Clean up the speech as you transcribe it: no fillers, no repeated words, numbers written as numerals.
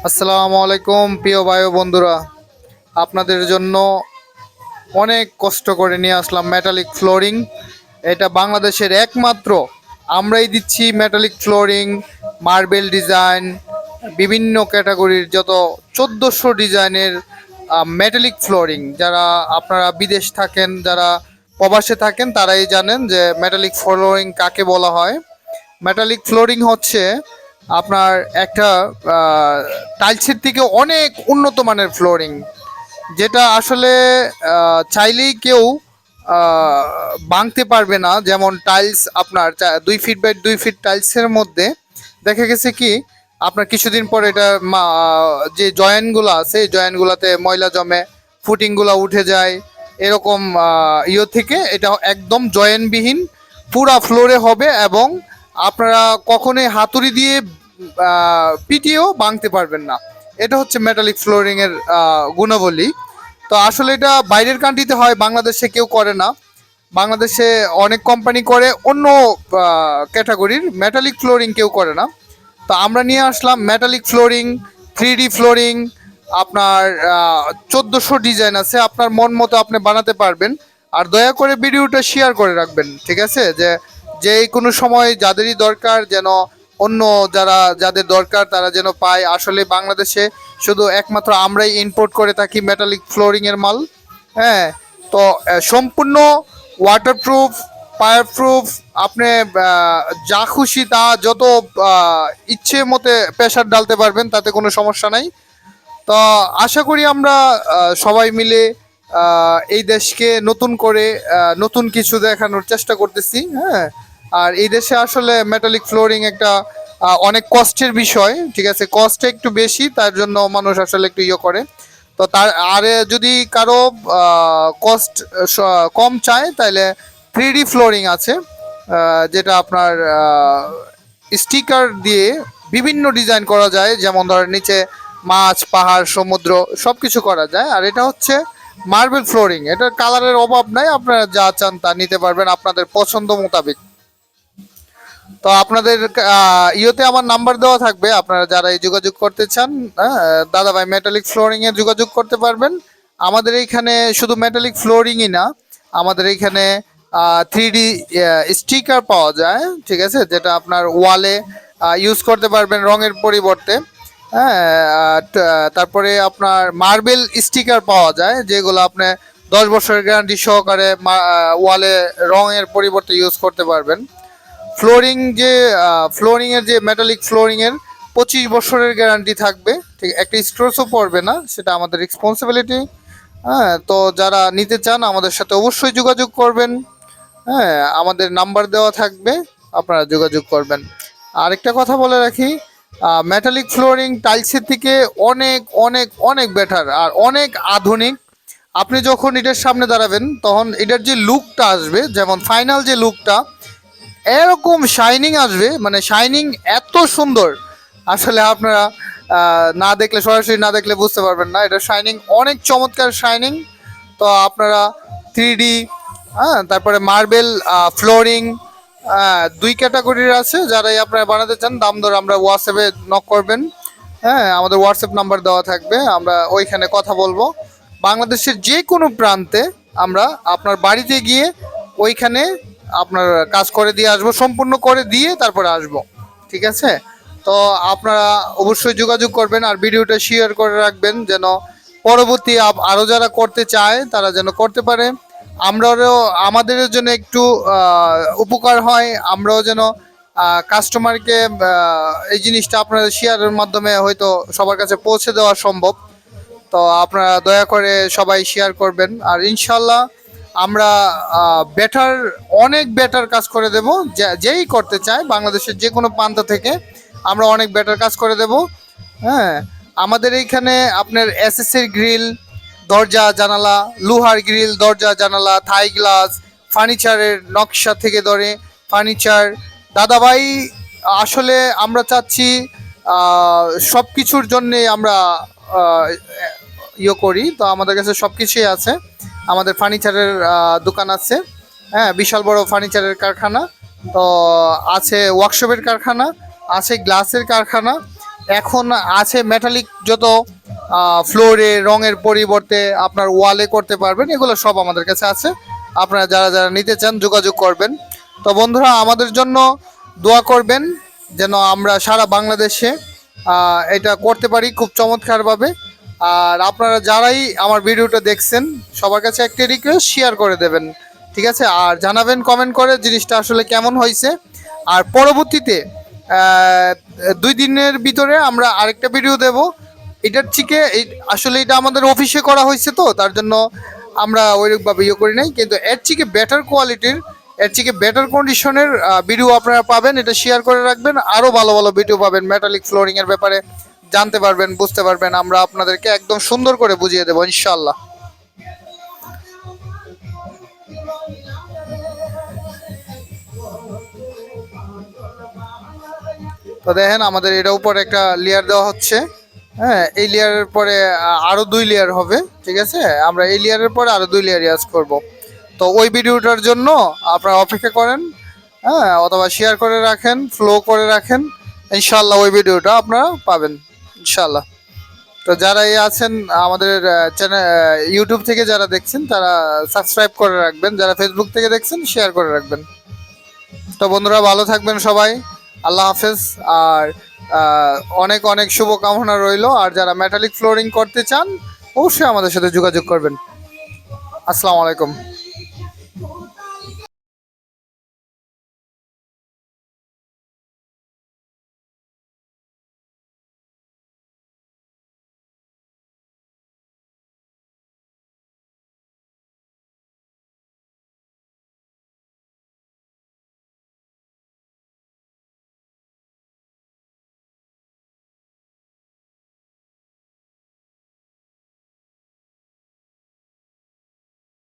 আসসালামু আলাইকুম প্রিয় ভাই ও বন্ধুরা, আপনাদের জন্য অনেক কষ্ট করে নিয়ে আসলাম মেটালিক ফ্লোরিং। এটা বাংলাদেশের একমাত্র আমরাই দিচ্ছি মেটালিক ফ্লোরিং, মার্বেল ডিজাইন, বিভিন্ন ক্যাটাগরির যত 1400 ডিজাইনের মেটালিক ফ্লোরিং। যারা আপনারা বিদেশ থাকেন, যারা প্রবাসে থাকেন, তারাই জানেন যে মেটালিক ফ্লোরিং কাকে বলা হয়। মেটালিক ফ্লোরিং হচ্ছে আপনার একটা টাইলসের থেকে অনেক উন্নত মানের ফ্লোরিং, যেটা আসলে চাইলেই কেউ আহ, ভাঙতে পারবে না। যেমন টাইলস আপনার 2 ফিট বাই 2 ফিট টাইলসের মধ্যে দেখা গেছে কি আপনার কিছুদিন পর এটা যে জয়েন্টগুলো আছে এই জয়েন্টগুলোতে ময়লা জমে, ফুটিংগুলো উঠে যায়। এরকম থেকে এটা একদম জয়েন্টবিহীন পুরা ফ্লোরে হবে, এবং আপনারা কখনোই হাতুড়ি দিয়ে পিটিয়েও ভাঙতে পারবেন না। এটা হচ্ছে মেটালিক ফ্লোরিং এর গুণাবলী। তো আসলে এটা বাইরের কান্ট্রিতে হয়, বাংলাদেশে কেউ করে না। বাংলাদেশে অনেক কোম্পানি করে, অন্য ক্যাটাগরির মেটালিক ফ্লোরিং কেউ করে না। তো আমরা নিয়ে আসলাম মেটালিক ফ্লোরিং, 3D ফ্লোরিং। আপনার 1400 ডিজাইন আছে, আপনার মন মতো আপনি বানাতে পারবেন। আর দয়া করে ভিডিওটা শেয়ার করে রাখবেন, ঠিক আছে? যে কোনো সময় যাদেরই দরকার যেন, অন্য যাদের দরকার তারা যেন পায়। আসলে বাংলাদেশে শুধু একমাত্র আমরাই ইম্পোর্ট করে থাকি মেটালিক ফ্লোরিং এর মাল। হ্যাঁ, তো সম্পূর্ণ ওয়াটারপ্রুফ, ফায়ারপ্রুফ। আপনি যা খুশি তা যত ইচ্ছে মতে প্রেশার ডালতে পারবেন, তাতে কোনো সমস্যা নাই। তো আশা করি আমরা সবাই মিলে এই দেশকে নতুন করে নতুন কিছু দেখানোর চেষ্টা করতেছি। হ্যাঁ, আর এই দেশে আসলে মেটালিক ফ্লোরিং একটা অনেক কষ্টের বিষয়, ঠিক আছে? কষ্টটা একটু বেশি, তার জন্য মানুষ আসলে একটু করে। তো তার আরে যদি কারো কস্ট কম চায়, তাহলে 3D ফ্লোরিং আছে, যেটা আপনার স্টিকার দিয়ে বিভিন্ন ডিজাইন করা যায়। যেমন ধরেন নিচে মাছ, পাহাড়, সমুদ্র সব কিছু করা যায়। আর এটা হচ্ছে মার্বেল ফ্লোরিং, এটার কালারের অভাব নাই, আপনারা যা চান তা নিতে পারবেন আপনাদের পছন্দ মোতাবেক। তো আপনাদের আমার নাম্বার দেওয়া থাকবে, আপনারা যারা এই যোগাযোগ করতে চান, হ্যাঁ, দাদা ভাই মেটালিক ফ্লোরিং এ যোগাযোগ করতে পারবেন। আমাদের এইখানে শুধু মেটালিক ফ্লোরিংই না, আমাদের এইখানে 3D স্টিকার পাওয়া যায়, ঠিক আছে? যেটা আপনার ওয়ালে ইউজ করতে পারবেন রঙের পরিবর্তে। হ্যাঁ, তারপরে আপনার মার্বেল স্টিকার পাওয়া যায়, যেগুলো আপনি 10 বছরের গ্যারান্টি সহকারে ওয়ালে রঙের পরিবর্তে ইউজ করতে পারবেন। ফ্লোরিং যে ফ্লোরিং এর যে মেটালিক ফ্লোরিং এর 25 বছরের গ্যারান্টি থাকবে, ঠিক? একটা স্ক্র্যাচও পড়বে না, সেটা আমাদের রেসপন্সিবিলিটি। হ্যাঁ, তো যারা নিতে চান আমাদের সাথে অবশ্যই যোগাযোগ করবেন। হ্যাঁ, আমাদের নাম্বার দেওয়া থাকবে, আপনারা যোগাযোগ করবেন। আরেকটা কথা বলে রাখি, মেটালিক ফ্লোরিং টাইলসের থেকে অনেক অনেক অনেক বেটার আর অনেক আধুনিক। আপনি যখন এটার সামনে দাঁড়াবেন তখন এটার যে লুকটা আসবে, যেমন ফাইনাল যে লুকটা, এরকম শাইনিং আসবে, মানে শাইনিং এত সুন্দর। আসলে আপনারা না দেখলে, সরাসরি না দেখলে বুঝতে পারবেন না। এটা শাইনিং অনেক চমৎকার শাইনিং। তো আপনারা 3D, হ্যাঁ, তারপরে মার্বেল ফ্লোরিং, 2 ক্যাটাগরির আছে। যারাই আপনারা বানাতে চান, দাম দর আমরা হোয়াটসঅ্যাপে নক করবেন। হ্যাঁ, আমাদের হোয়াটসঅ্যাপ নাম্বার দেওয়া থাকবে, আমরা ওইখানে কথা বলবো। বাংলাদেশের যে কোনো প্রান্তে আমরা আপনার বাড়িতে গিয়ে ওইখানে আপনার কাজ করে দিয়ে আসবো, সম্পূর্ণ করে দিয়ে তারপরে আসবো, ঠিক আছে? তো আপনারা অবশ্যই যোগাযোগ করবেন আর ভিডিওটা শেয়ার করে রাখবেন, যেন পরবর্তী আরও যারা করতে চায় তারা যেন করতে পারে। আমরাও, আমাদের জন্য একটু উপকার হয়, আমরাও যেন কাস্টমারকে এই জিনিসটা আপনাদের শেয়ারের মাধ্যমে হয়তো সবার কাছে পৌঁছে দেওয়া সম্ভব। তো আপনারা দয়া করে সবাই শেয়ার করবেন, আর ইনশাল্লাহ আমরা বেটার, অনেক বেটার কাজ করে দেব। যেই করতে চায় বাংলাদেশের যে কোনো প্রান্ত থেকে আমরা অনেক বেটার কাজ করে দেব। হ্যাঁ, আমাদের এইখানে আপনার এসএসের গ্রিল, দরজা জানালা, লোহার গ্রিল, দরজা জানালা, থাই গ্লাস, ফার্নিচারের নকশা থেকে ধরে ফার্নিচার। দাদাভাই, আসলে আমরা চাচ্ছি সব কিছুর জন্যে আমরা আহ, করি। তো আমাদের কাছে সব কিছুই আছে। আমাদের ফার্নিচারের দোকান আছে, হ্যাঁ, বিশাল বড় ফার্নিচারের কারখানা। তো আছে ওয়ার্কশপের কারখানা, আছে গ্লাসের কারখানা, এখন আছে মেটালিক যত ফ্লোরে রঙের পরিবর্তে আপনার ওয়ালে করতে পারবেন, এগুলো সব আমাদের কাছে আছে। আপনারা যারা যারা নিতে চান যোগাযোগ করবেন। তো বন্ধুরা আমাদের জন্য দোয়া করবেন যেন আমরা সারা বাংলাদেশে এটা করতে পারি খুব চমৎকারভাবে। আর আপনারা যারাই আমার ভিডিওটা দেখছেন সবার কাছে একটা রিকোয়েস্ট, শেয়ার করে দেবেন, ঠিক আছে? আর জানাবেন কমেন্ট করে জিনিসটা আসলে কেমন হয়েছে। আর পরবর্তীতে 2 দিনের ভিতরে আমরা আরেকটা ভিডিও দেব। এটার থেকে আসলে এটা আমাদের অফিসে করা হয়েছে, তো তার জন্য আমরা ওইরকমভাবে ইয়ে করি নাই, কিন্তু এর থেকে বেটার কোয়ালিটির, এর থেকে বেটার কন্ডিশনের ভিডিও আপনারা পাবেন। এটা শেয়ার করে রাখবেন, আরও ভালো ভালো ভিডিও পাবেন মেটালিক ফ্লোরিং এর ব্যাপারে জানতে পারবেন, বুঝতে পারবেন। আমরা আপনাদেরকে একদম সুন্দর করে বুঝিয়ে দেবো ইনশাল্লাহ। তো দেখেন আমাদের এটার উপর একটা লেয়ার দেওয়া হচ্ছে। হ্যাঁ, এই লেয়ারের পরে আরো 2 লেয়ার হবে, ঠিক আছে? আমরা এই লেয়ারের পরে আরো 2 লেয়ার ইউজ করব। তো ওই ভিডিওটার জন্য আপনারা অপেক্ষা করেন, হ্যাঁ, অথবা শেয়ার করে রাখেন, ফ্লো করে রাখেন, ইনশাল্লাহ ওই ভিডিওটা আপনারা পাবেন ইনশাল্লাহ। তো যারা এই আছেন আমাদের চ্যানেল, ইউটিউব থেকে যারা দেখছেন তারা সাবস্ক্রাইব করে রাখবেন, যারা ফেসবুক থেকে দেখছেন শেয়ার করে রাখবেন। তো বন্ধুরা ভালো থাকবেন সবাই, আল্লাহ হাফেজ। আর অনেক অনেক শুভকামনা রইলো। আর যারা মেটালিক ফ্লোরিং করতে চান অবশ্যই আমাদের সাথে যোগাযোগ করবেন। আসসালামু আলাইকুম।